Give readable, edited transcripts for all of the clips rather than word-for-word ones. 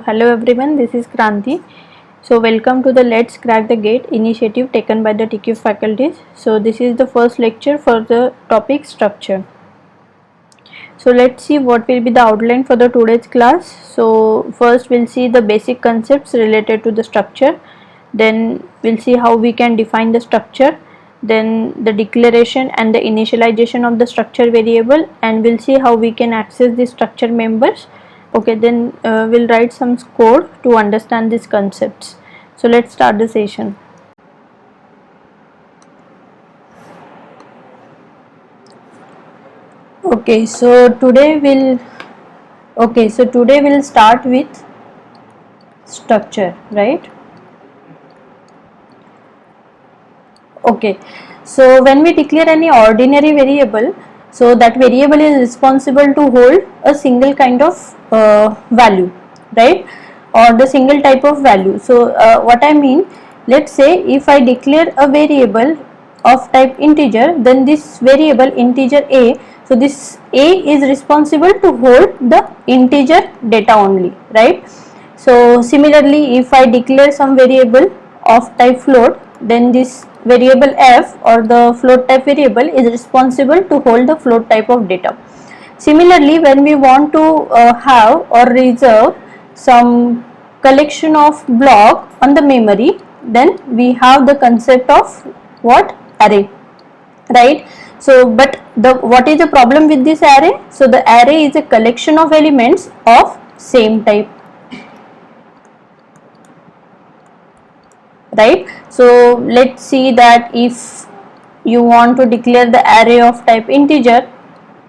Hello everyone, this is Kranti. So welcome to the Let's Crack the Gate initiative taken by the TQ faculties. So this is the first lecture for the topic structure. So let's see what will be the outline for the today's class. So first we'll see the basic concepts related to the structure. Then we'll see how we can define the structure. Then the declaration and the initialization of the structure variable, and we'll see how we can access the structure members. Okay, then we'll write some code to understand these concepts. So let's start the session. Okay, so today we'll start with structure, right? Okay, so when we declare any ordinary variable, so that variable is responsible to hold a single kind of value, right, or the single type of value. So what I mean, let's say if I declare a variable of type integer, then this variable integer a, so this a is responsible to hold the integer data only, right? So similarly, if I declare some variable of type float, then this variable f or the float type variable is responsible to hold the float type of data. Similarly, when we want to have or reserve some collection of block on the memory, then we have the concept of what? Array, right? So but what is the problem with this array? So the array is a collection of elements of same type, right? So let's see that if you want to declare the array of type integer,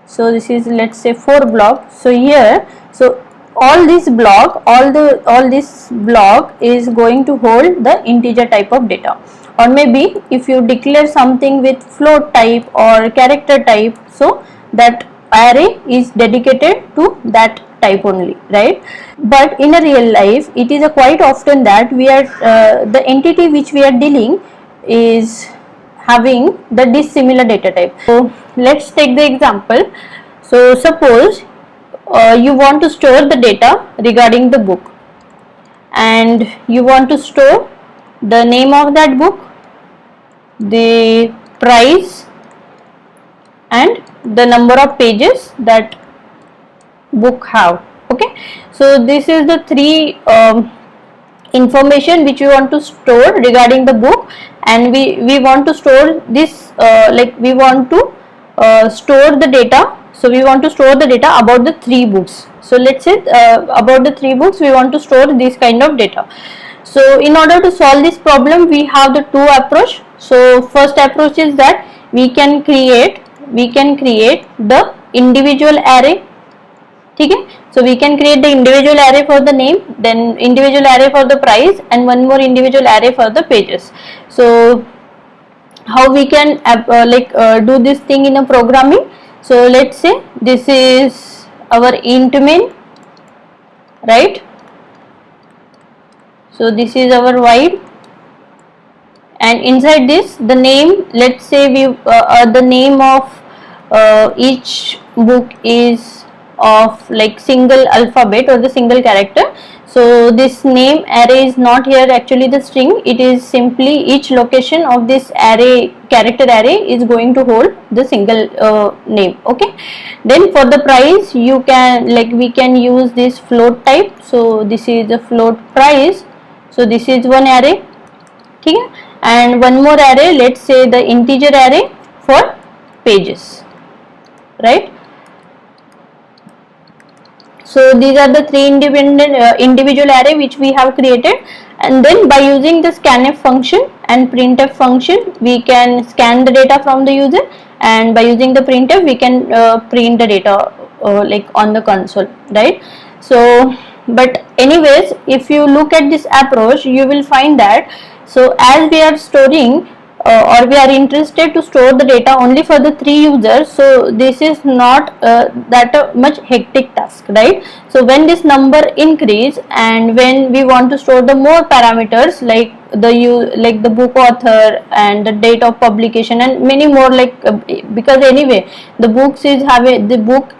so this is, let's say, 4 block. So here, so all this block is going to hold the integer type of data. Or maybe if you declare something with float type or character type, so that array is dedicated to that type only, right? But in a real life, it is quite often that we are the entity which we are dealing is having the dissimilar data type. So let's take the example. So suppose you want to store the data regarding the book, and you want to store the name of that book, the price, and the number of pages that book have. Okay, so this is the three information which we want to store regarding the book, and we want to store this we want to store the data. So we want to store the data about the 3 books. So let's say about the 3 books we want to store this kind of data. So in order to solve this problem, we have the 2 approach. So first approach is that we can create the individual array. Okay, so we can create the individual array for the name, then individual array for the price, and one more individual array for the pages. So how we can do this thing in a programming? So let's say this is our int main, right? So this is our void, and inside this the name, let's say we the name of each book is of like single alphabet or the single character. So this name array is not here actually the string, it is simply each location of this array, character array, is going to hold the single name. Okay, then for the price, you can we can use this float type. So this is the float price, so this is one array. Okay, and one more array, let's say the integer array for pages, right? So these are the 3 independent individual array which we have created, and then by using the scanf function and printf function, we can scan the data from the user, and by using the printf we can print the data on the console, right? So but anyways, if you look at this approach, you will find that, so as we are storing or we are interested to store the data only for the 3 users, so this is not that much hectic task, right? So when this number increase, and when we want to store the more parameters like the book author and the date of publication and many more, because anyway the book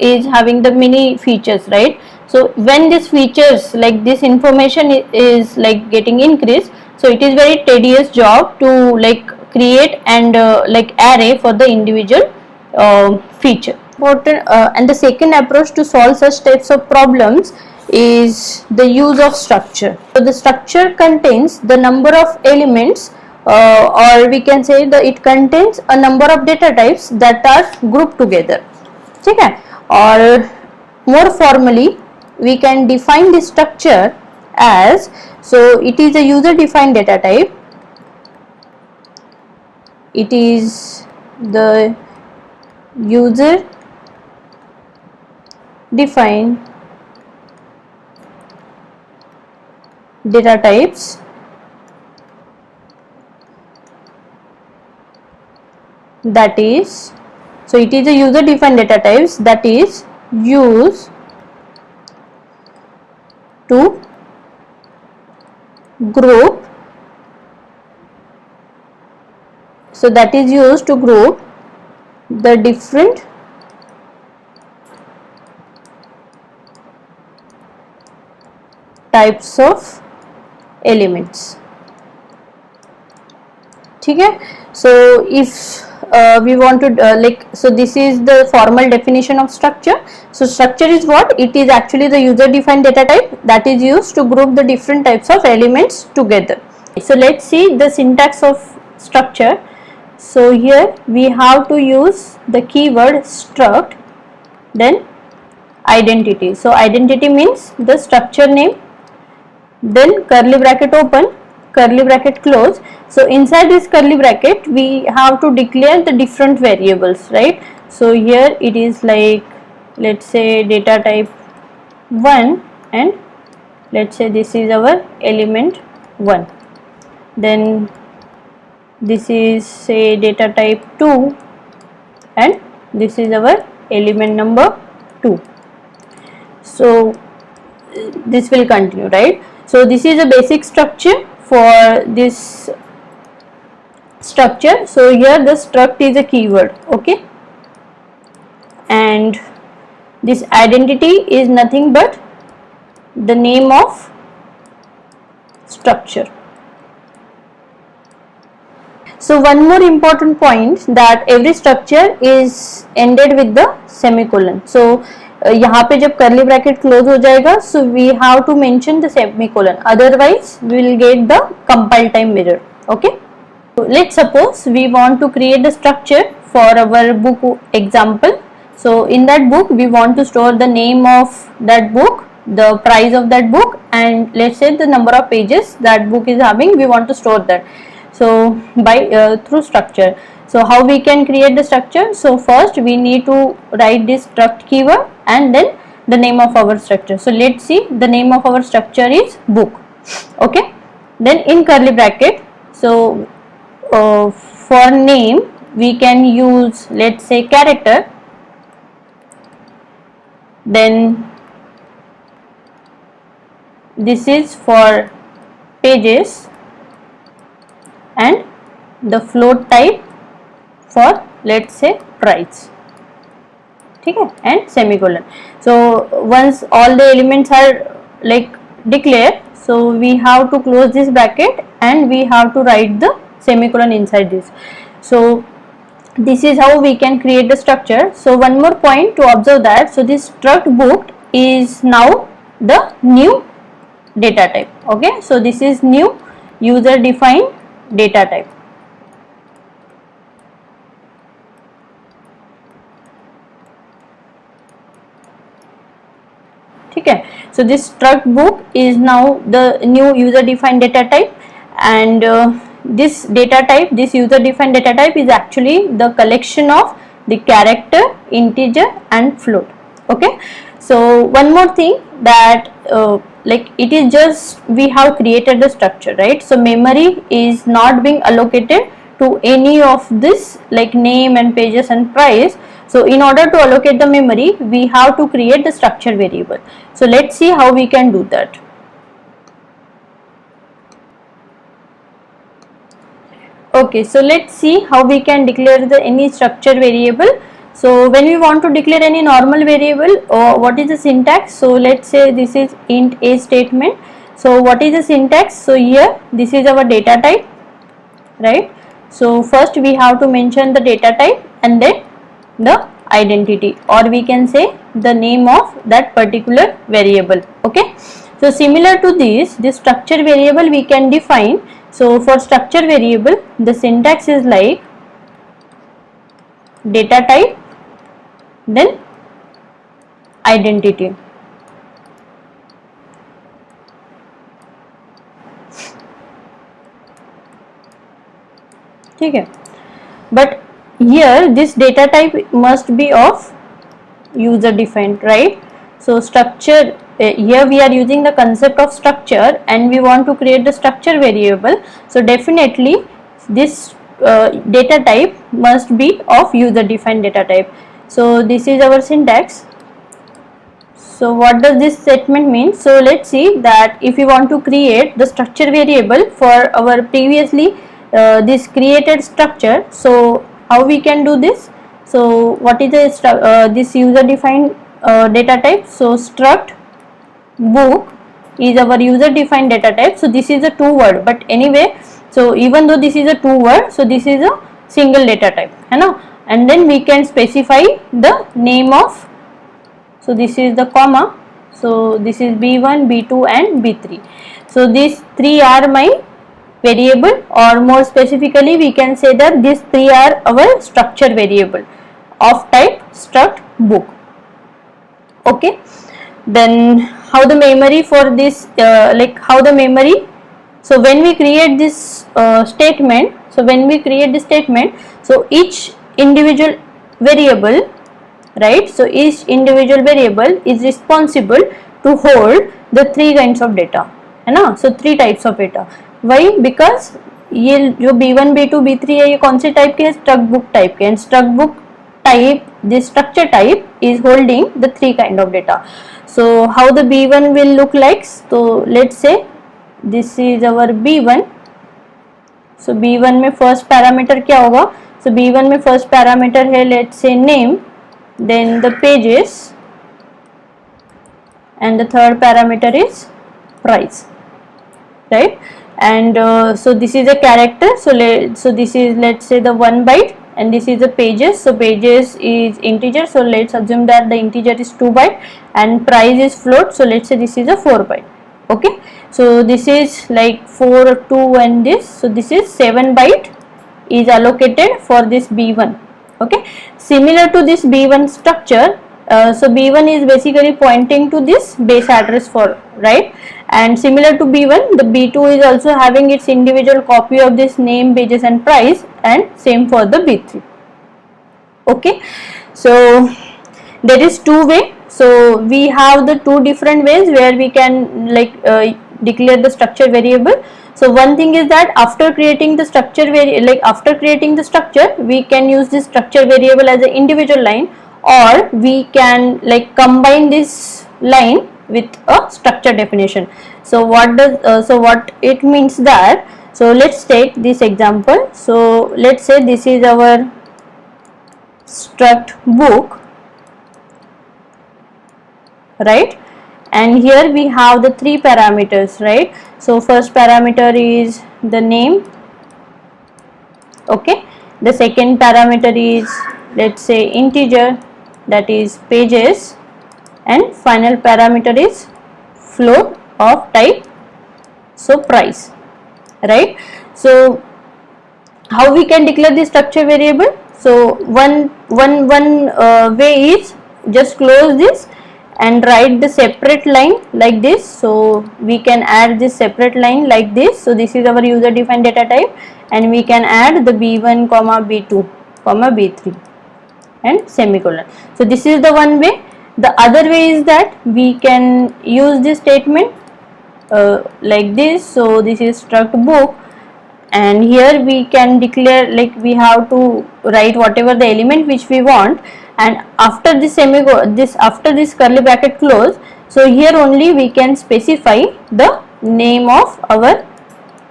is having the many features, right? So when these features like this information is like getting increased, so it is very tedious job to like create and like array for the individual feature. And the second approach to solve such types of problems is the use of structure. So the structure contains the number of elements, or we can say that it contains a number of data types that are grouped together. Okay? Or more formally, we can define the structure as, so it is a user defined data type. It is the user defined data types that is, so it is a user defined data types that is used to group, so that is used to group the different types of elements. Okay, so if we want to like, so this is the formal definition of structure. So structure is what? It is actually the user defined data type that is used to group the different types of elements together. So let's see the syntax of structure. So here we have to use the keyword struct, then identity. So identity means the structure name, then curly bracket open, curly bracket close. So inside this curly bracket we have to declare the different variables, right? So here it is like, let's say data type 1, and let's say this is our element 1, then this is say data type 2, and this is our element number 2. So this will continue, right? So this is a basic structure for this structure. So here the struct is a keyword, okay, and this identity is nothing but the name of structure. So one more important point, that every structure is ended with the semicolon. So यहाँ पे जब curly bracket close हो जाएगा, so we have to mention the semicolon, otherwise we will get the compile time error. Okay, so let's suppose we want to create the structure for our book example. So in that book we want to store the name of that book, the price of that book, and let's say the number of pages that book is having, we want to store that. So by through structure. So how we can create the structure? So first we need to write this struct keyword and then the name of our structure. So let's see, the name of our structure is book. Okay, then in curly bracket, so for name we can use, let's say, character, then this is for pages, and the float type for, let's say, price. Okay, and semicolon. So once all the elements are like declared, so we have to close this bracket and we have to write the semicolon inside this. So this is how we can create the structure. So one more point to observe, that so this struct book is now the new data type. Okay, so this is new user defined data type. Okay, so this struct book is now the new user defined data type, and this data type, this user defined data type is actually the collection of the character, integer and float. Okay, so one more thing, that like it is just we have created the structure, right? So memory is not being allocated to any of this like name and pages and price. So in order to allocate the memory, we have to create the structure variable. So let's see how we can do that. Okay, so let's see how we can declare the any structure variable. So when we want to declare any normal variable, what is the syntax? So let's say this is int a statement. So what is the syntax? So here this is our data type, right? So first we have to mention the data type and then the identity, or we can say the name of that particular variable. Okay, so similar to this structure variable we can define. So for structure variable the syntax is like data type then identity. Okay, but here this data type must be of user defined, right? So structure, here we are using the concept of structure and we want to create the structure variable. So definitely this data type must be of user defined data type. So this is our syntax. So what does this statement mean? So let's see that if we want to create the structure variable for our previously this created structure, so how we can do this? So what is this user defined data type? So struct book is our user defined data type. So this is a two word, but anyway, so even though this is a two word, so this is a single data type, है ना? And then we can specify the name of, so this is the comma, so this is b1, b2 and b3. So these three are my variable, or more specifically we can say that these three are our structure variable of type struct book. Okay, then how the memory for this, like how the memory, so when we create this statement, so when we create this statement, so each individual variable, right, so each individual variable is responsible to hold the three kinds of data, है ना? So three types of data. Why? Because ये जो b1, b2, b3 है ये कौन से type के हैं? struct book टाइप के हैं. struct book type, this structure type is holding the three kind of data. So how the b1 will look like? So let's say this is our b1. So b1 में first parameter क्या होगा? So b1 में first parameter है let's say name, then the pages, and the third parameter is price, right? And so this is a character, so this is let's say the 1 byte, and this is the pages, so pages is integer, so let's assume that the integer is 2 byte, and price is float, so let's say this is a 4 byte. Okay, so this is like 4, 2 and this, so this is 7 byte is allocated for this b1. Okay, similar to this b1 structure, so b1 is basically pointing to this base address for, right, and similar to b1 the b2 is also having its individual copy of this name, pages and price, and same for the b3. Okay, so there is two way, so we have the two different ways where we can like declare the structure variable. So one thing is that after creating the structure we can use this structure variable as an individual line, or we can like combine this line with a structure definition. So what does what it means that, so let's take this example. So let's say this is our struct book, right, and here we have the three parameters, right? So first parameter is the name. Okay, the second parameter is let's say integer, that is pages, and final parameter is float of type, so price, right? So how we can declare the structure variable? So one way is just close this and write the separate line like this. So we can add this separate line like this. So this is our user defined data type, and we can add the b1 comma b2 comma b3 and semicolon. So this is the one way. The other way is that we can use this statement like this. So this is struct book, and here we can declare, like we have to write whatever the element which we want, and after this after this curly bracket close, so here only we can specify the name of our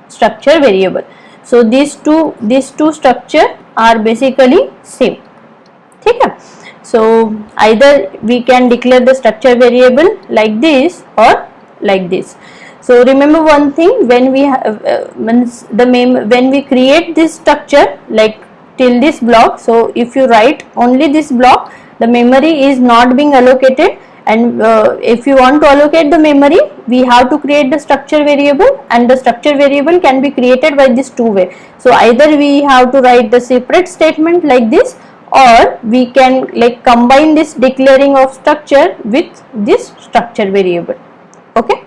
structure variable. So these two structure are basically same. ठीक है. So either we can declare the structure variable like this or like this. So remember one thing, when we when we create this structure like till this block, so if you write only this block, the memory is not being allocated, and if you want to allocate the memory, we have to create the structure variable, and the structure variable can be created by this two way. So either we have to write the separate statement like this, or we can like combine this declaring of structure with this structure variable. Okay.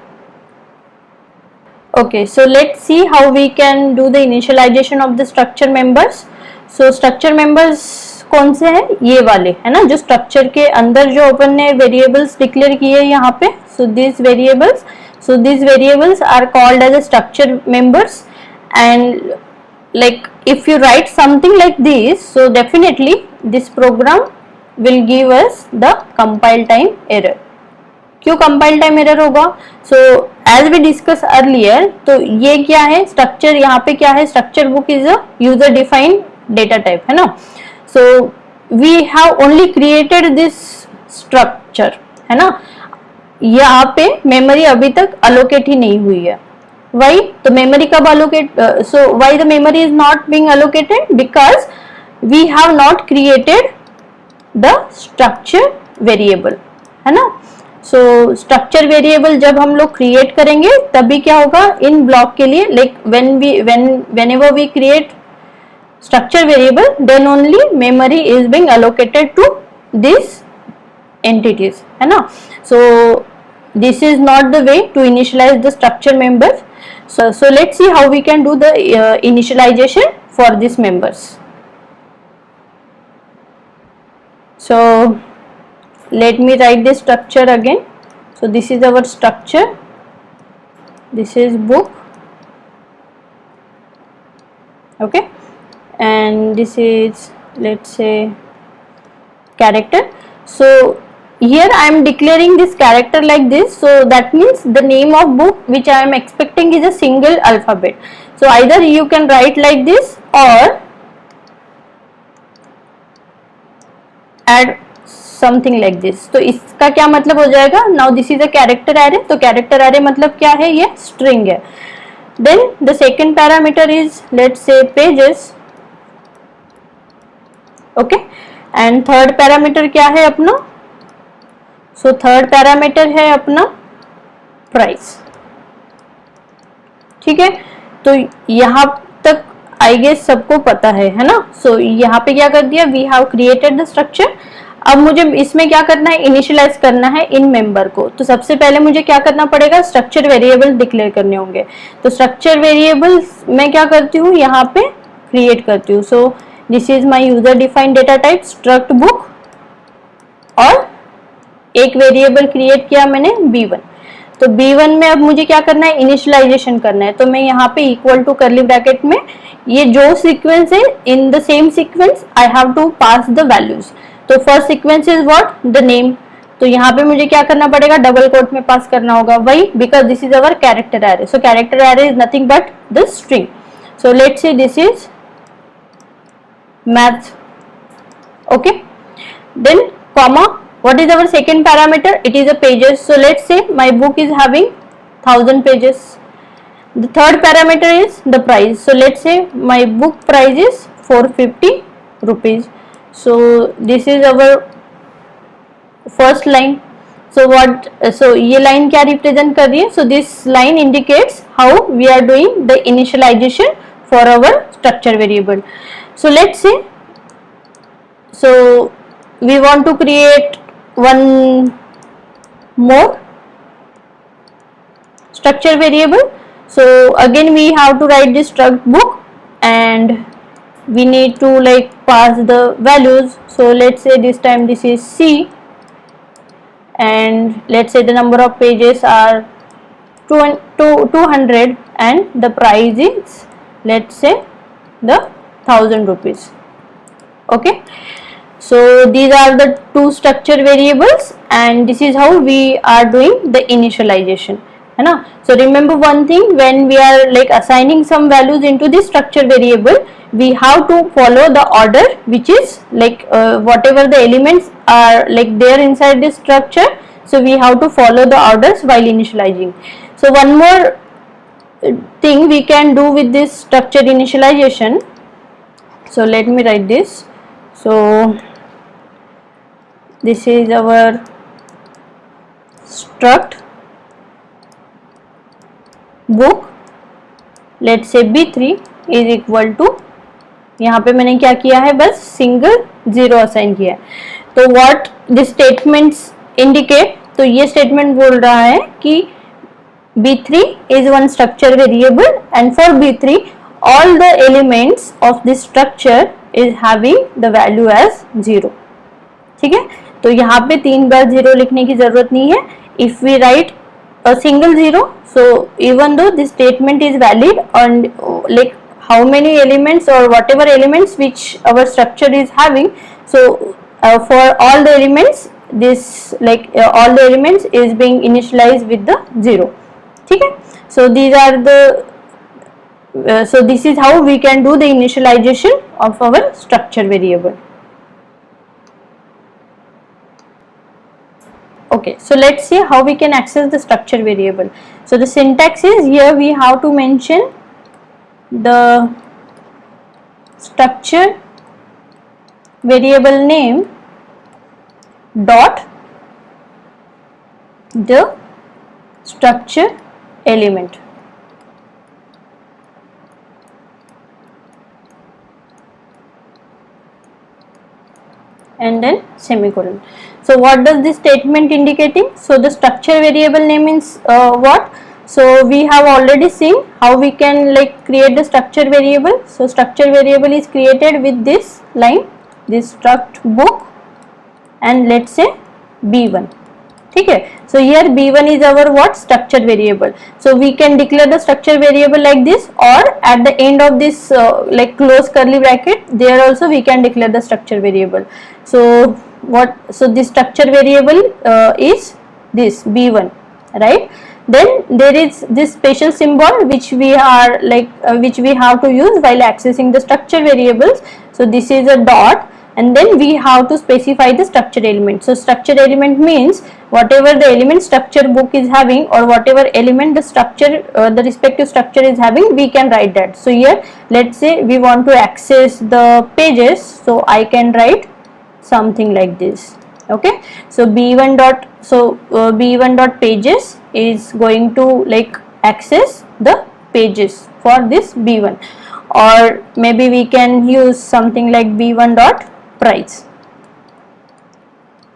Okay, so let's see how we can do the initialization of the structure members. So structure members कौन से हैं, ये वाले है ना, जो structure के अंदर जो अपन ने वेरिएबल्स डिक्लेयर किए यहाँ पे. So this variables are called as a structure members, and like if you write something like this, so definitely this program will give us the compile time error. क्यों compile time error होगा? So as we discussed earlier, तो ये क्या है structure, यहाँ पे क्या है, structure book is a user defined data type है ना. So we have only created this structure है ना, यहाँ पे मेमोरी अभी तक allocate ही नहीं हुई है. Why? तो memory कब allocate? So why the memory is not being allocated? Because we have not created the structure variable है ना. So structure variable जब हम लोग create करेंगे तभी क्या होगा इन block के लिए, like whenever we create structure variable, then only memory is being allocated to these entities है ना. So this is not the way to initialize the structure members. So let's see how we can do the initialization for these members. So let me write this structure again. So this is our structure, this is book, okay, and this is, let's say, character. So here I am declaring this character like this, so that means the name of book which I am expecting is a single alphabet. So either you can write like this or add something like this. तो इसका क्या मतलब हो जाएगा, now this is a character array, तो character array मतलब क्या है, ये string है. Then the second parameter is, let's say, pages, okay, and third parameter क्या है अपना, सो थर्ड पैरामीटर है अपना प्राइस. ठीक है, तो यहाँ तक आई गेस सबको पता है ना. सो यहाँ पे क्या कर दिया, we have created the structure. अब मुझे इसमें क्या करना है, इनिशियलाइज करना है इन मेंबर को. तो सबसे पहले मुझे क्या करना पड़ेगा, स्ट्रक्चर वेरिएबल डिक्लेयर करने होंगे. तो स्ट्रक्चर वेरिएबल मैं क्या करती हूँ, यहाँ पे क्रिएट करती हूँ. सो this is my user defined data type struct book, और एक वेरिएबल क्रिएट किया मैंने b1. तो b1 में अब मुझे क्या करना है, इनिशियलाइजेशन करना है. तो मैं यहाँ पे इक्वल टू करली ब्रैकेट में ये जो सीक्वेंस है, in the same sequence I have to pass the values. तो first sequence is what, the name. तो यहाँ पे मुझे क्या करना पड़ेगा, डबल कोट में पास करना होगा. वही, because this is our character array. So character array is nothing but the string. So let's say this is math, okay. Then comma, what is our second parameter, it is a pages. So let's say my book is having 1000 pages. The third parameter is the price. So let's say my book price is 450 rupees. So this is our first line. So ये line क्या represent कर रही है, so this line indicates how we are doing the initialization for our structure variable. So let's say, so we want to create one more structure variable. So again we have to write this struct book, and we need to like pass the values. So let's say this time this is C, and let's say the number of pages are 200, and the price is, let's say, the 1000 rupees. Okay, so these are the two structure variables, and this is how we are doing the initialization. है ना. So remember one thing, when we are like assigning some values into this structure variable, we have to follow the order, which is like whatever the elements are like there inside this structure, so we have to follow the orders while initializing. So one more thing we can do with this structure initialization, so let me write this. So this is our struct book, let say B3 is equal to, यहाँ पे मैंने क्या किया है, बस single 0 assign किया है. तो व्हाट दिस स्टेटमेंट्स इंडिकेट, तो ये स्टेटमेंट बोल रहा है कि B3 is one structure variable and for B3 all the elements of this structure is having the value as 0. ठीक है, तो यहाँ पे 3 बार 0 लिखने की जरूरत नहीं है. If we write a single 0, so even though this statement is valid on like how many elements or whatever elements which our structure is having, so for all the elements this like all the elements is being initialized with the 0. ठीक है, so these are the so this is how we can do the initialization of our structure variable. Okay, so let's see how we can access the structure variable. So the syntax is, here we have to mention the structure variable name dot the structure element. And then semicolon. So what does this statement indicating? So the structure variable name means what? So we have already seen how we can like create the structure variable. So structure variable is created with this line, this struct book, and let's say B1. ठीक है, so here B1 is our what, structure variable. So we can declare the structure variable like this, or at the end of this like close curly bracket, there also we can declare the structure variable. So what, so this structure variable is this B1, right? Then there is this special symbol which we are like which we have to use while accessing the structure variables. So this is a dot, and then we have to specify the structure element. So structure element means whatever the element structure book is having, or whatever element the structure the respective structure is having, we can write that. So here let's say we want to access the pages, so I can write something like this. Okay, so B1 dot, so B1 dot pages is going to like access the pages for this B1, or maybe we can use something like B1 dot price.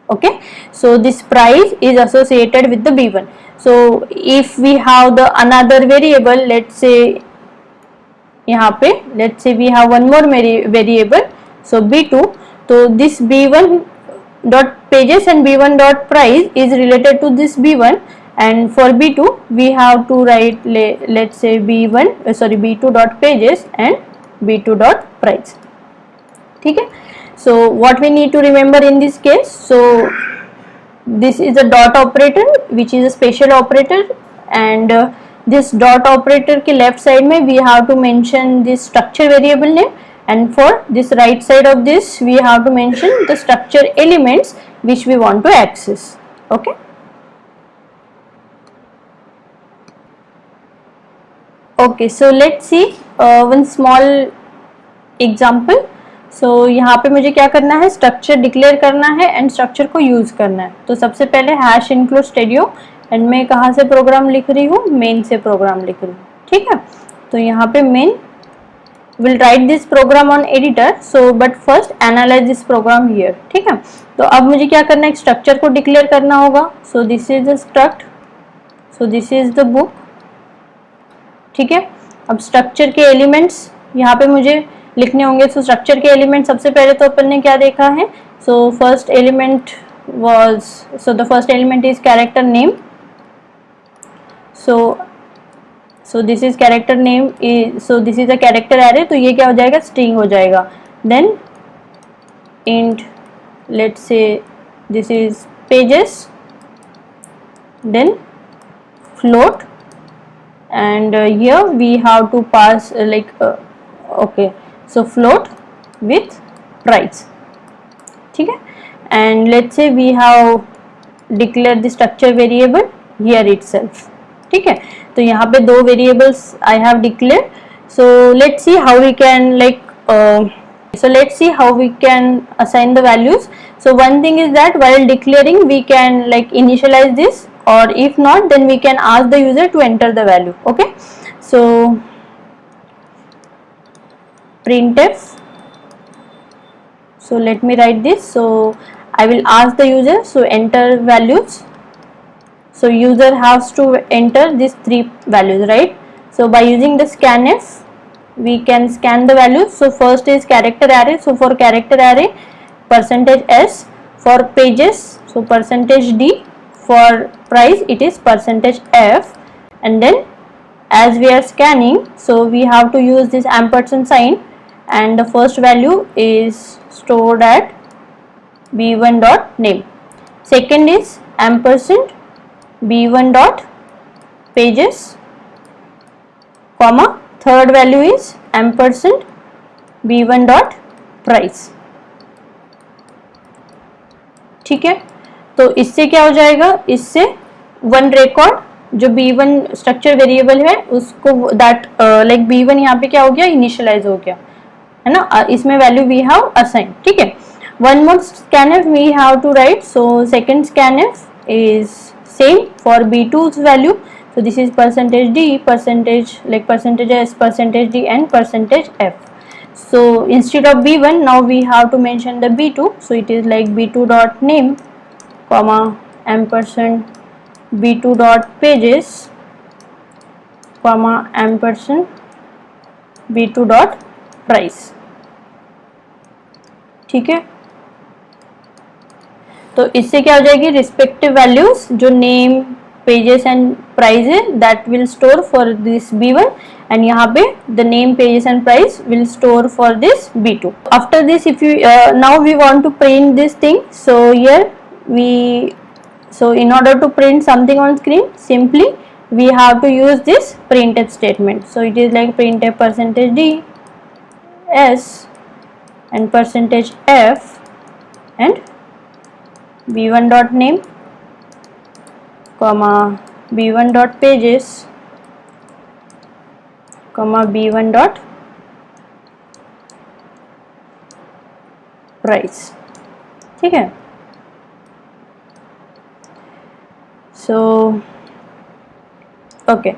Okay, so this price is associated with the B1. So if we have the another variable, let's say यहाँ पे let's say we have one more variable, so B2, so this B1 dot pages and B1 dot price is related to this B1, and for B2 we have to write let's say B1 sorry B2 dot pages and B2 dot price. ठीक है, so what we need to remember in this case, so this is a dot operator which is a special operator, and this dot operator के left side में we have to mention this structure variable name, and for this right side of this we have to mention the structure elements which we want to access. Okay, okay, so let's see one small example. So यहाँ पे मुझे क्या करना है, structure declare करना है and structure को use करना है. तो सबसे पहले हैश इंक्लूड स्टूडियो, एंड मैं कहाँ से प्रोग्राम लिख रही हूँ, मेन से प्रोग्राम लिख रही हूँ. ठीक है, तो यहाँ पे main will write this program on editor, so but first analyze this program here. ठीक है, तो अब मुझे क्या करना है, स्ट्रक्चर को डिक्लेयर करना होगा. सो this is the struct, so this is the book. ठीक है, अब स्ट्रक्चर के एलिमेंट्स यहाँ पे मुझे लिखने होंगे. सो स्ट्रक्चर के एलिमेंट सबसे पहले तो अपन ने क्या देखा है, so first element was, so the first element is character name. So this is character name, so this is a character array, तो ये क्या हो जाएगा, स्ट्रिंग हो जाएगा. Then int let's say this is pages, then float and here we have to pass okay, so float with price, ठीक है. And let's say we have declared the structure variable here itself, ठीक है. तो यहाँ पे दो variables I have declared. So let's see how we can assign the values. So one thing is that while declaring we can initialize this, or if not then we can ask the user to enter the value. Okay, so printf, so let me write this. So I will ask the user, so enter values. So user has to enter these three values, right? So by using the scanf we can scan the values. So first is character array. So for character array %s, for pages so %d, for price it is %f, and then as we are scanning, so we have to use this ampersand sign, and the first value is stored at b1 dot name. Second is ampersand b1 dot pages, comma third value is ampersand b1 dot price, ठीक है. तो इससे क्या हो जाएगा, इससे one record जो b1 structure variable है उसको दैट b1 यहाँ पे क्या हो गया, इनिशियलाइज हो गया है ना, इसमें वैल्यू वी हैव असाइन, ठीक है. One more scanf we have to write. So second scanf is same for b2's value. So this is %d, %s, %d and %f. So instead of b1 now we have to mention the b2. So it is like b2 dot name, comma ampersand b2 dot pages, comma ampersand b2 dot price, ठीक है. तो इससे क्या हो जाएगी, respective values जो name, pages and price है that will store for this b1, and यहाँ पे the name, pages and price will store for this b2. After this, if you now we want to print this thing. So here so in order to print something on screen, simply we have to use this printf statement. So it is like printf %d s and %f and b1 dot name, comma b1 dot pages, comma b1 dot price, ठीक है. So okay,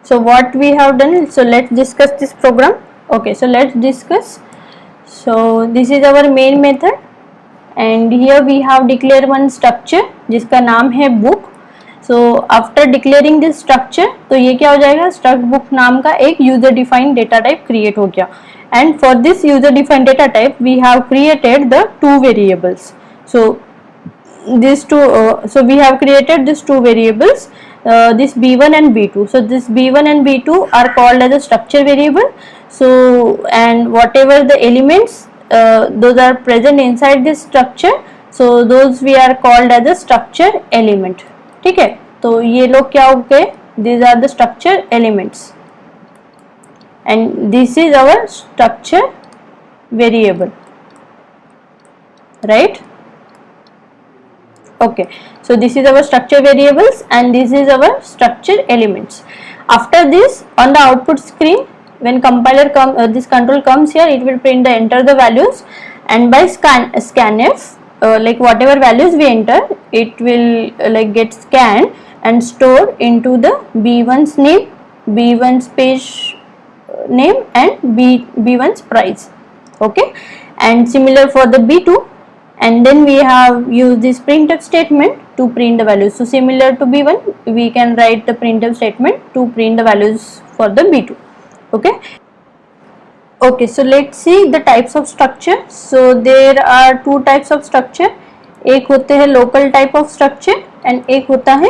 so what we have done, so let's discuss this program. Okay, so let's discuss. So this is our main method, and here we have declared one structure जिसका नाम है book. So after declaring this structure, तो ये क्या हो जाएगा, struct book नाम का एक user defined data type create हो गया, and for this user defined data type we have created the two variables. So these two so we have created these two variables, this b1 and b2. So this b1 and b2 are called as a structure variable. So and whatever the elements those are present inside this structure, so those we are called as a structure element, ठीक है. तो ये लोग क्या हो गए, these are the structure elements and this is our structure variable, right? Okay, so this is our structure variables and this is our structure elements. After this, on the output screen, when compiler this control comes here, it will print the enter the values, and by scanf like whatever values we enter, it will get scanned and stored into the b1's name, b1's page name and b1's price. Okay, and similar for the b2, and then we have used this printf statement to print the values. So similar to b1, we can write the printf statement to print the values for the b2. Okay. Okay, so let's see the types of structure. So there are two types of structure. एक होते हैं local type of structure and एक होता है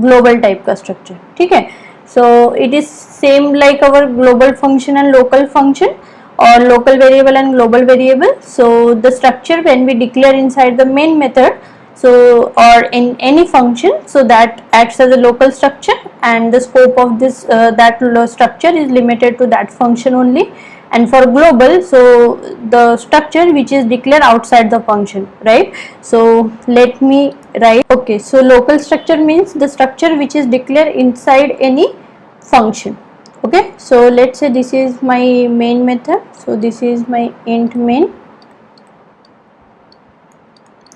global type का structure, ठीक है. So it is same like our global function and local function, or local variable and global variable. So the structure when we declare inside the main method, so or in any function, so that acts as a local structure, and the scope of this that structure is limited to that function only. And for global, so the structure which is declared outside the function, right? So let me write. Okay, so local structure means the structure which is declared inside any function. Okay, so let's say this is my main method, so this is my int main.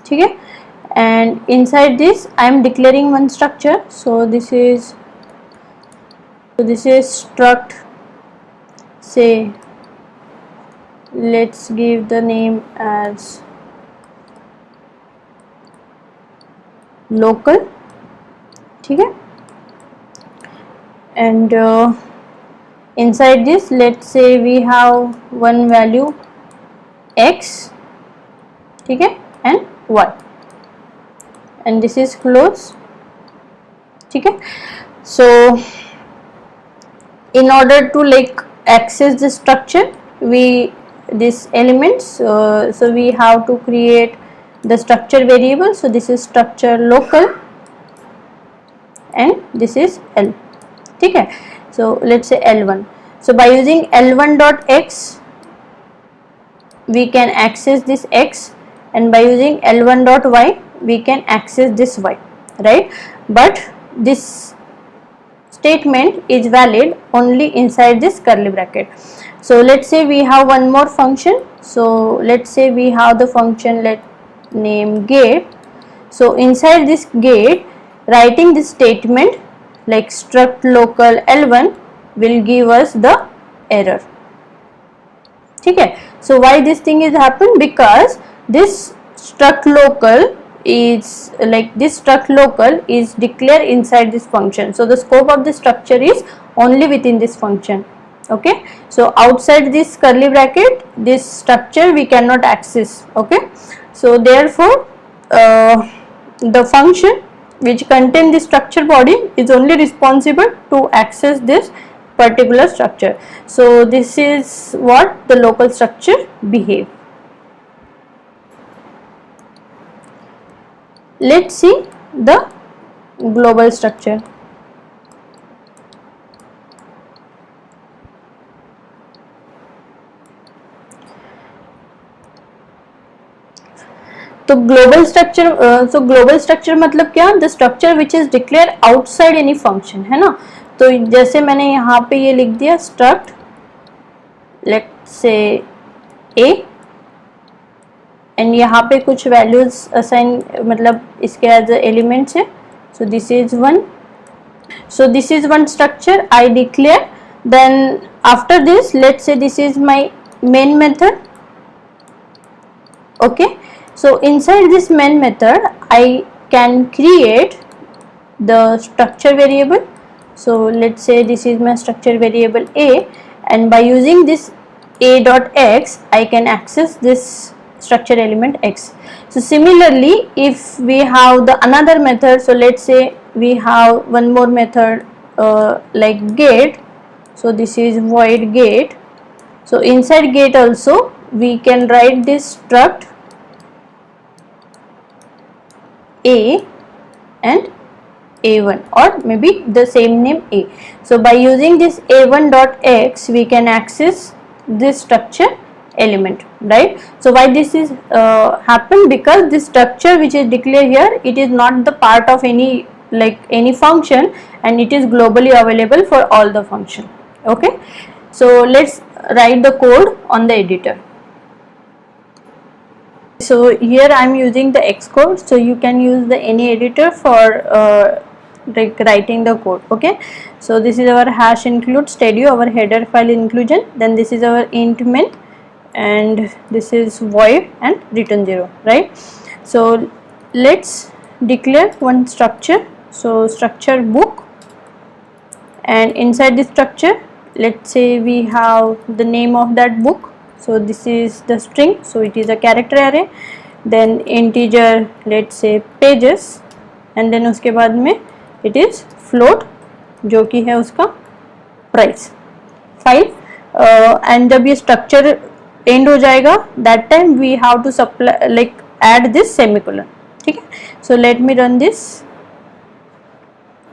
Okay, and inside this I am declaring one structure, so this is struct, say let's give the name as local. Okay, and inside this let's say we have one value x, okay, and y, and this is close. Okay, so in order to like access the structure, we this elements, so we have to create the structure variable. So this is structure local and this is L. Okay, so let's say L1. So by using L1 dot x we can access this x, and by using L1 dot y we can access this y, right? But this statement is valid only inside this curly bracket. So let's say we have one more function. So let's say we have the function, let name gate. So inside this gate, writing this statement like struct local L1 will give us the error. Okay, so why this thing is happened? Because this struct local is like this struct local is declared inside this function, so the scope of the structure is only within this function. Okay, so outside this curly bracket this structure we cannot access. Okay, so therefore the function which contain the structure body is only responsible to access this particular structure. So this is what the local structure behave. Let's see the global structure. तो global structure मतलब क्या? The structure which is declare outside any function, है ना. तो जैसे मैंने यहाँ पे ये लिख दिया struct let's say A, and यहाँ पे कुछ वैल्यूज असाइन मतलब इसके एज एलिमेंट्स है. So this is one structure I declare. Then after this let's say this is my main method. Okay, so inside this main method I can create the structure variable. So let's say this is my structure variable A, and by using this a dot x I can access this structure element x. So similarly if we have the another method, so let's say we have one more method like gate. So this is void gate. So inside gate also we can write this struct A and A1, or maybe the same name A. So by using this A1 dot x we can access this structure element, right? So why this is happen? Because this structure which is declared here, it is not the part of any function, and it is globally available for all the function. Okay, so let's write the code on the editor. So here I am using the Xcode, so you can use the any editor for like writing the code. Okay, so this is our hash include stadio, our header file inclusion. Then this is our int main, and this is void and return 0, right? So let's declare one structure. So structure book, and inside this structure let's say we have the name of that book. So this is the string, so it is a character array. Then integer let's say pages, and then उसके बाद में it is float जो कि है उसका price 5. And जब ये structure end हो जाएगा that time we have to supply like add this semicolon. ठीक है. So let me run this.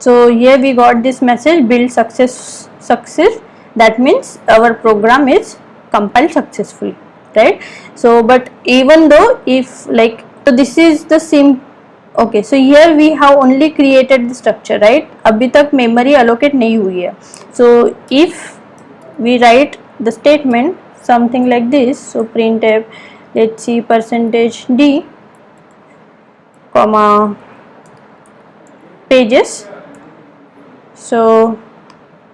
So here we got this message, build success. That means our program is compiled successfully, right? So but even though if like, so this is the okay, so here we have only created the structure, right? अभी तक memory allocate नहीं हुई है. So if we write the statement something like this, so printf, let's see, %d comma pages. So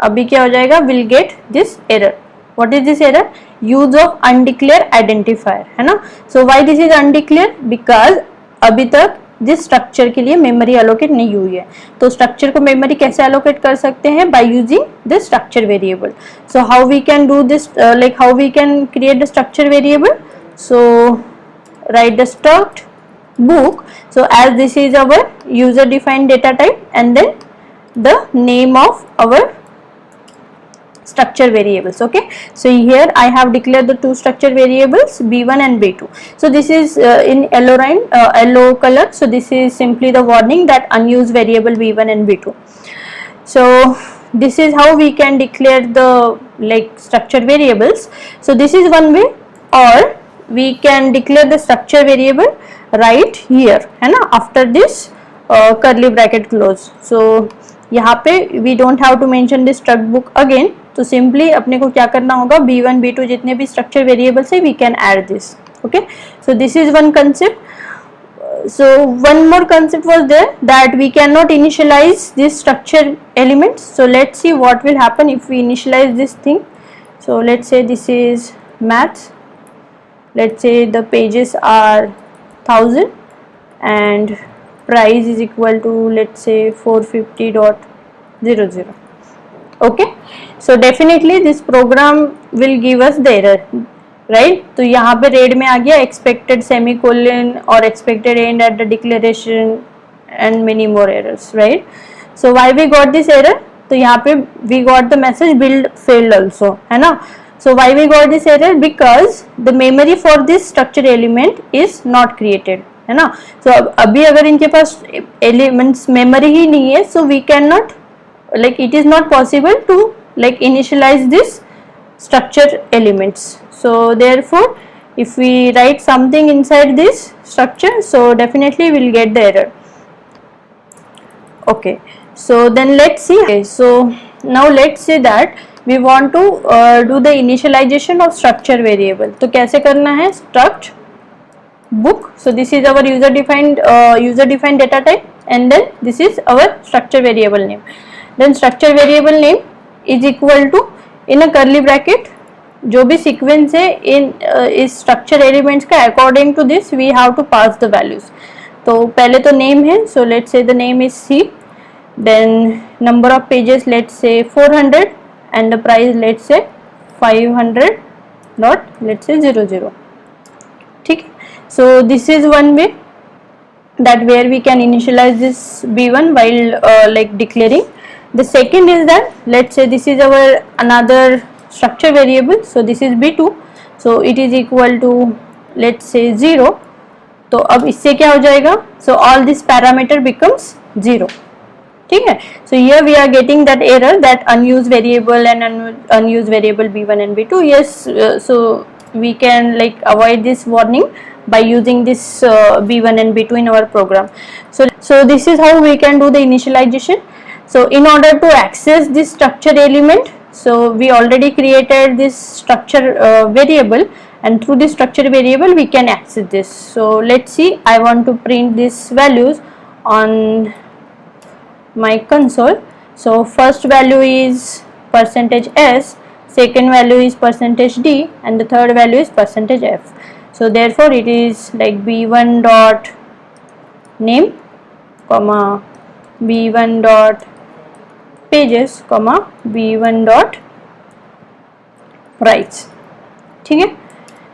अभी क्या हो जाएगा, will get this error. What is this error? Use of undeclared identifier, है ना. So why this is undeclared? Because अभी तक जिस structure के लिए मेमोरी एलोकेट नहीं हुई है. तो स्ट्रक्चर को मेमोरी कैसे एलोकेट कर सकते हैं? By using the structure variable. So how we can do this, like how we can create the structure variable? So write the struct book. So as this is our user defined data type, and then the name of our structure variables. Okay, so here I have declared the two structure variables b1 and b2. So this is in yellow color. So this is simply the warning that unused variable b1 and b2. So this is how we can declare the like structure variables. So this is one way, or we can declare the structure variable right here, है ना, after this curly bracket close. So यहाँ पे we don't have to mention this struct book again. तो simply अपने को क्या करना होगा, b1 b2 जितने भी स्ट्रक्चर वेरिएबल्स है, we can add this. Okay, so this is one concept. So one more concept was there, that we cannot initialize this structure elements. So let's see what will happen if we initialize this thing. So let's say this is maths. Let's say the pages are 1000 and price is equal to, let's say, 450.00. okay, so definitely this program will give us the error, right? तो यहाँ पे red में आ गया expected semicolon or expected end at the declaration and many more errors, right? So why we got this error? तो यहाँ पे we got the message build failed also, है ना. So why we got this error? Because the memory for this structure element is not created, है ना. So अभी अगर इनके पास elements memory ही नहीं है, so we cannot, like it is not possible to like initialize this structure elements. So therefore if we write something inside this structure, so definitely we'll get the error. Okay, so then let's see. Okay, so now let's say that we want to do the initialization of structure variable. तो कैसे करना है? struct book. So this is our user defined data type, and then this is our structure variable name. Then structure variable name is equal to, in a curly bracket, जो भी sequence है in इस structure elements का, according to this we have to pass the values. तो पहले तो name है, so let's say the name is C. Then number of pages, let's say 400, and the price, let's say 500 dot, let's say 00. ठीक है. So this is one way, that where we can initialize this b1 while like declaring. The second is that, let's say this is our another structure variable. So this is b2, so it is equal to, let's say 0. तो अब इससे क्या हो जाएगा? So all this parameter becomes 0. ठीक है. So here we are getting that error, that unused variable and unused variable b1 and b2. Yes, so we can like avoid this warning by using this b1 and b2 in our program. So this is how we can do the initialization. So in order to access this structure element, so we already created this structure variable, and through this structure variable we can access this. So let's see, I want to print these values on my console. So first value is %s, second value is %d, and the third value is %f. So therefore it is like b1 dot name comma b1 dot pages comma b1 dot price. ठीक है.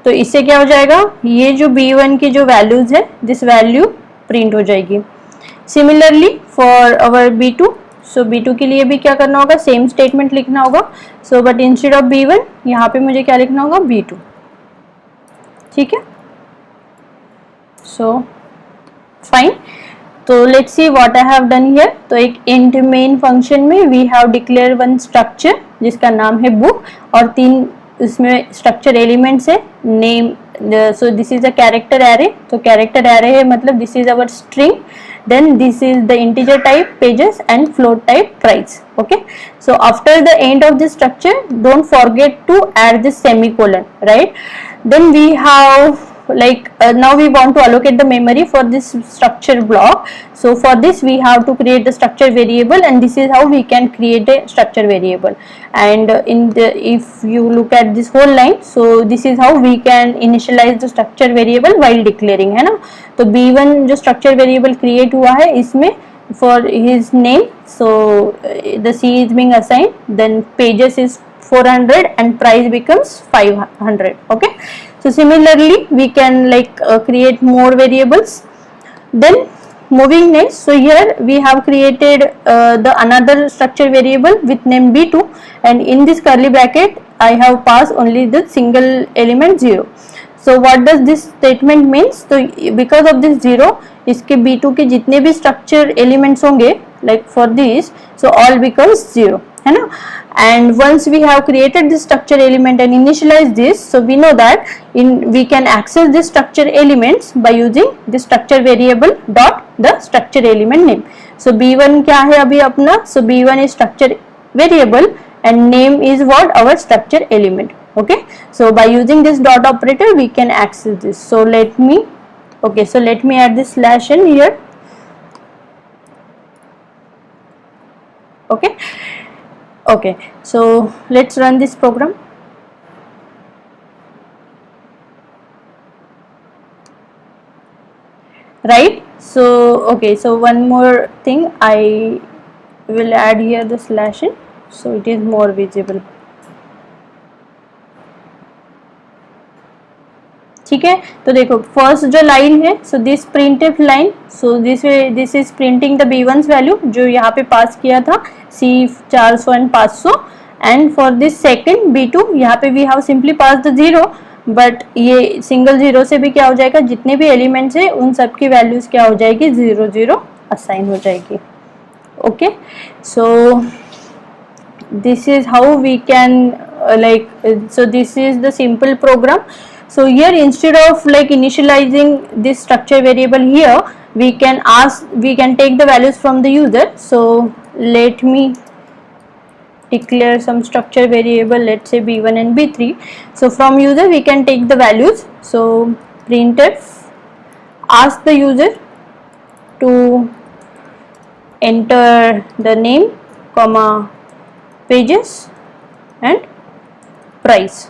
तो इससे क्या हो जाएगा, ये जो b1 की जो वैल्यूज है, दिस वैल्यू प्रिंट हो जाएगी. Similarly for our b2, so b2 के लिए भी क्या करना होगा, सेम स्टेटमेंट लिखना होगा. So but instead of b1 यहाँ पे मुझे क्या लिखना होगा, b2. ठीक है. So fine. तो let's see what I have done here. तो एक इंट मेन फंक्शन में we have declare one structure जिसका नाम है बुक, और 3 इसमें स्ट्रक्चर एलिमेंट्स है। Name, so this is a character array, तो कैरेक्टर एरे है मतलब this is our string, then this is the integer type pages and float type price. Okay, so after the end of this structure don't forget to add this semicolon, right? Then we have like now we want to allocate the memory for this structure block. So for this we have to create the structure variable, and this is how we can create a structure variable. And in the, if you look at this whole line, so this is how we can initialize the structure variable while declaring, है ना। तो b1 जो structure variable create हुआ है इसमें for his name, so the c is being assigned, then pages is 400 and price becomes 500. Okay, so similarly we can like create more variables. Then moving next, so here we have created the another structure variable with name b2, and in this curly bracket I have passed only the single element 0. So what does this statement means? तो because of this 0 इसके b2 के जितने भी structure elements होंगे like for this, so all becomes 0, है ना। And once we have created this structure element and initialize this, so we know that we can access this structure elements by using this structure variable dot the structure element name. So b1 क्या है अभी अपना, so b1 is structure variable and name is what, our structure element. Okay, so by using this dot operator we can access this. So let me, okay, so let me add this slash in here. Okay, okay, so let's run this program. Right, so okay, so one more thing I will add here the slash in, so it is more visible. ठीक है, तो देखो first जो line है, so this printf line, so this is printing the b1's value जो यहाँ पे pass किया था c 400 and 500, and for this second b2 यहाँ पे we have simply pass the 0, but ये सिंगल 0 से भी क्या हो जाएगा, जितने भी एलिमेंट्स है उन सब की वैल्यूज क्या हो जाएगी, 0 0 असाइन हो जाएगी। Okay, so this is how we can so this is the simple program. So here instead of like initializing this structure variable here, we can take the values from the user. So let me declare some structure variable, let's say b1 and b3. So from user we can take the values. So printf ask the user to enter the name comma pages and price.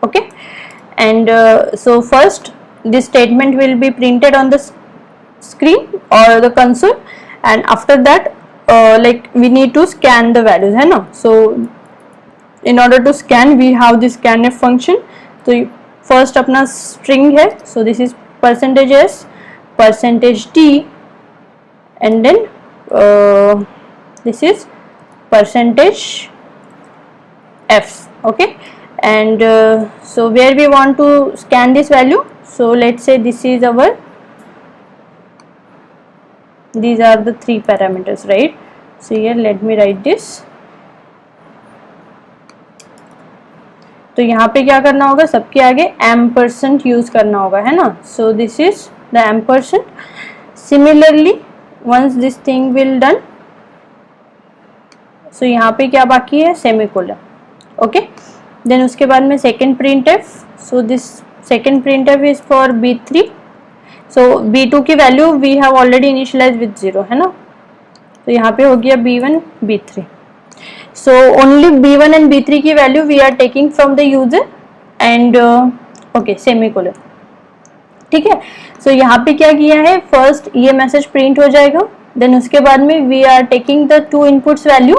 Okay, and so first this statement will be printed on the screen or the console, and after that like we need to scan the values, है ना। So in order to scan we have this scanf function. तो first अपना string है, so this is %s %t and then this is %f. Okay, and so where we want to scan this value, so let's say this is our, these are the 3 parameters, right? So here let me write this. तो यहाँ पे क्या करना होगा, सबके आगे ampersand use करना होगा, है ना। so this is the ampersand. Similarly once this thing will done, so यहाँ पे क्या बाकी है, सेमीकोलन। ओके, देन उसके बाद में second printf, so this second printf is for b3. so b2 की value we have already initialized with 0, है ना। तो यहाँ पे हो गया b1 b3. so only b1 and b3 की value we are taking from the user and okay semicolon. ठीक है, सो यहाँ पे क्या किया है, फर्स्ट ये मैसेज प्रिंट हो जाएगा, देन उसके बाद में we are taking the 2 inputs value,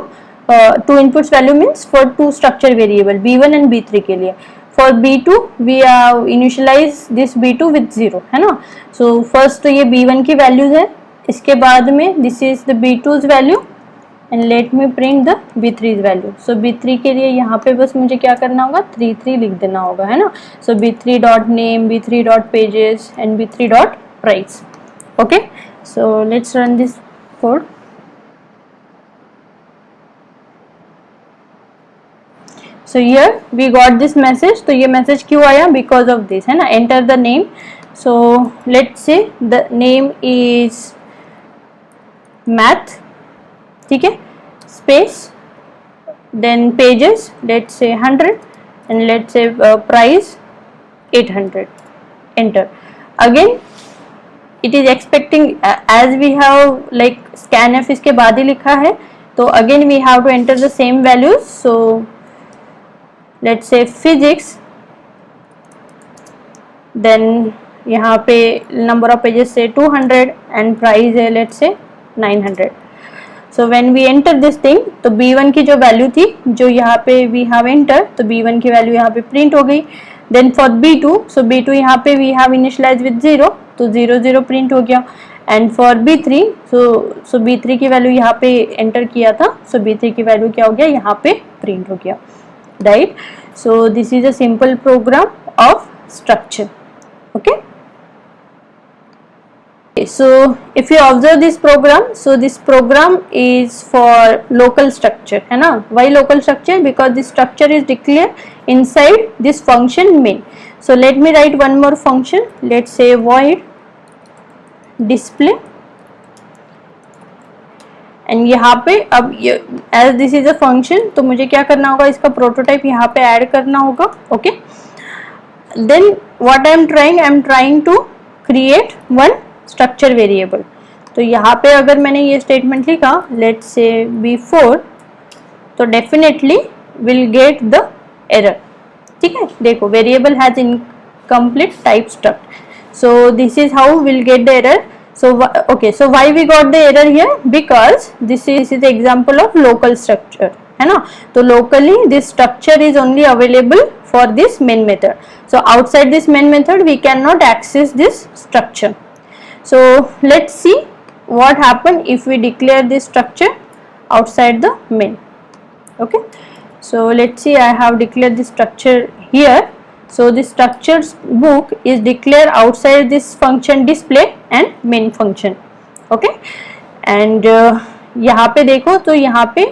2 inputs value means for 2 structure variable b1 and b3 के लिए। For b2 we are initialize this b2 with 0, है ना। सो फर्स्ट तो ये b1 की वैल्यूज है, इसके बाद में this is the b2's value and let me print the b3's value. So b3 के लिए यहाँ पे बस मुझे क्या करना होगा, 3 3 लिख देना होगा, है ना। सो b3 dot name, b3 dot pages and b3 dot price. Okay, so let's run this code. So here we got this message. तो ये message क्यों आया? Because of this, है ना. Enter the name. So let's say the name is math, ठीक है. Space, then pages, let's say 100, and let's say price 800. Enter. Again it is expecting as we have like scanf इसके बाद ही लिखा है, तो again we have to enter the same values. So let's say physics, then यहाँ पे number of pages से 200 and price है let's say 900. So when we enter this thing, तो B1 की जो वैल्यू थी जो यहाँ पे we have enter, तो B1 की वैल्यू यहाँ पे प्रिंट हो गई. Then for B2, so B2 यहाँ पे we have initialized with 0, तो 0 0 प्रिंट हो गया. And for B3, so B3 की वैल्यू यहाँ पे एंटर किया था, so B3 की वैल्यू क्या हो गया, यहाँ पे प्रिंट हो गया, right? So this is a simple program of structure. Okay. So if you observe this program, so this program is for local structure, है ना. Why local structure? Because this structure is declared inside this function main. So let me write one more function. Let's say void display, and यहाँ पे अब as this is a function, तो मुझे क्या करना होगा, इसका प्रोटोटाइप यहाँ पे ऐड करना होगा. Okay, then what I am trying to create one structure variable. तो यहाँ पे अगर मैंने ये स्टेटमेंट लिखा let's say B4, तो definitely will get the error. ठीक है, देखो variable has incomplete type struct. So this is how we'll get the error. So okay, so why we got the error here? Because this is the example of local structure, है ना. तो locally this structure is only available for this main method. So outside this main method we cannot access this structure. So let's see what happen if we declare this structure outside the main. Okay, so let's see, I have declared this structure here. So this structures book is declared outside this function display and main function. Okay, and यहाँ पे देखो तो यहाँ पे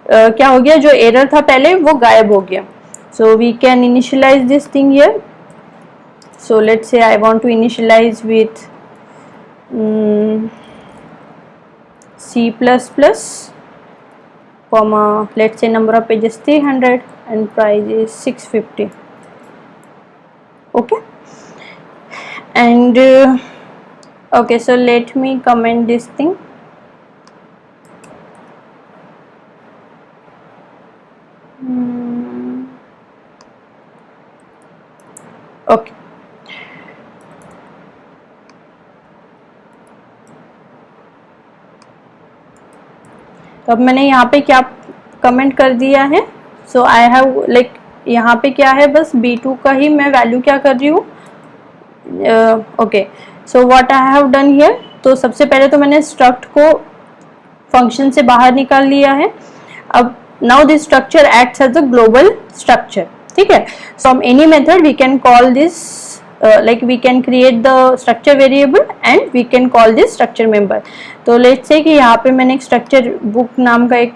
क्या हो गया, जो एरर था पहले वो गायब हो गया. So we can initialize this thing here. So let's say I want to initialize with C++, comma, let's say number of pages 300 and price is 650. Okay, and okay, so let me comment this thing. Okay, तो अब मैंने यहाँ पे क्या comment कर दिया है. सो I have like यहाँ पे क्या है, बस B2 का ही मैं वैल्यू क्या कर रही हूँ. Okay, so what I have done here, तो सबसे पहले तो मैंने स्ट्रक्ट को फंक्शन से बाहर निकाल लिया है. अब now this structure acts as a global structure. ठीक है, from any method we can call this like we can create the structure variable and we can call this structure member. तो let's say कि यहाँ पे मैंने एक structure book नाम का एक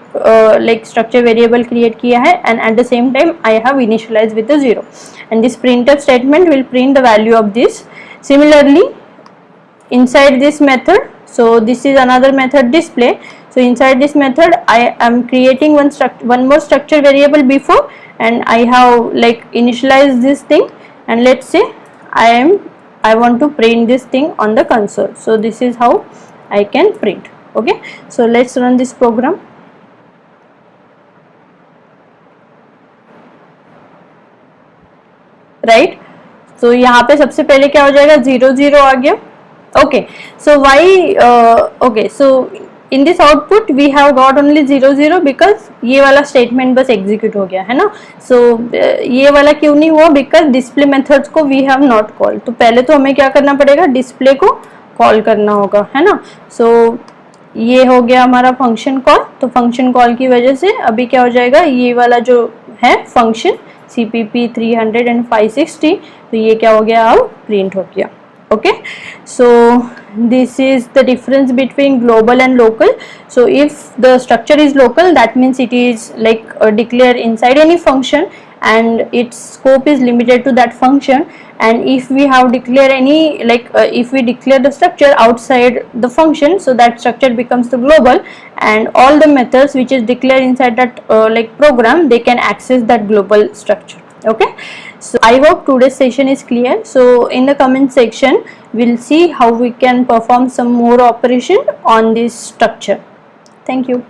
like structure variable create किया है and at the same time I have initialized with the 0 and this printf statement will print the value of this. Similarly inside this method, so this is another method display. So inside this method I am creating one more structure variable before and I have like initialized this thing and let's say I want to print this thing on the console. So this is how I can print. Okay, so let's run this program. Right, so यहाँ पे सबसे पहले क्या हो जाएगा, 0 0 आ गया. Okay, so why okay, so in this output we have got only 0 0 because ये वाला स्टेटमेंट बस एग्जीक्यूट हो गया है ना. सो ये वाला क्यों नहीं हुआ, बिकॉज डिस्प्ले मेथड्स को वी हैव नॉट कॉल. तो पहले तो हमें क्या करना पड़ेगा, डिस्प्ले को कॉल करना होगा, है ना. सो ये हो गया हमारा फंक्शन कॉल. तो फंक्शन कॉल की वजह से अभी क्या हो जाएगा, ये वाला जो है फंक्शन CPP 300 and 560, तो ये क्या हो गया, अब प्रिंट हो गया. Okay, so this is the difference between global and local. So if the structure is local, that means it is like declared inside any function and its scope is limited to that function. And if we have declared any if we declare the structure outside the function, so that structure becomes the global, and all the methods which is declared inside that program, they can access that global structure. Okay, so I hope today's session is clear. So in the comment section we'll see how we can perform some more operation on this structure. Thank you.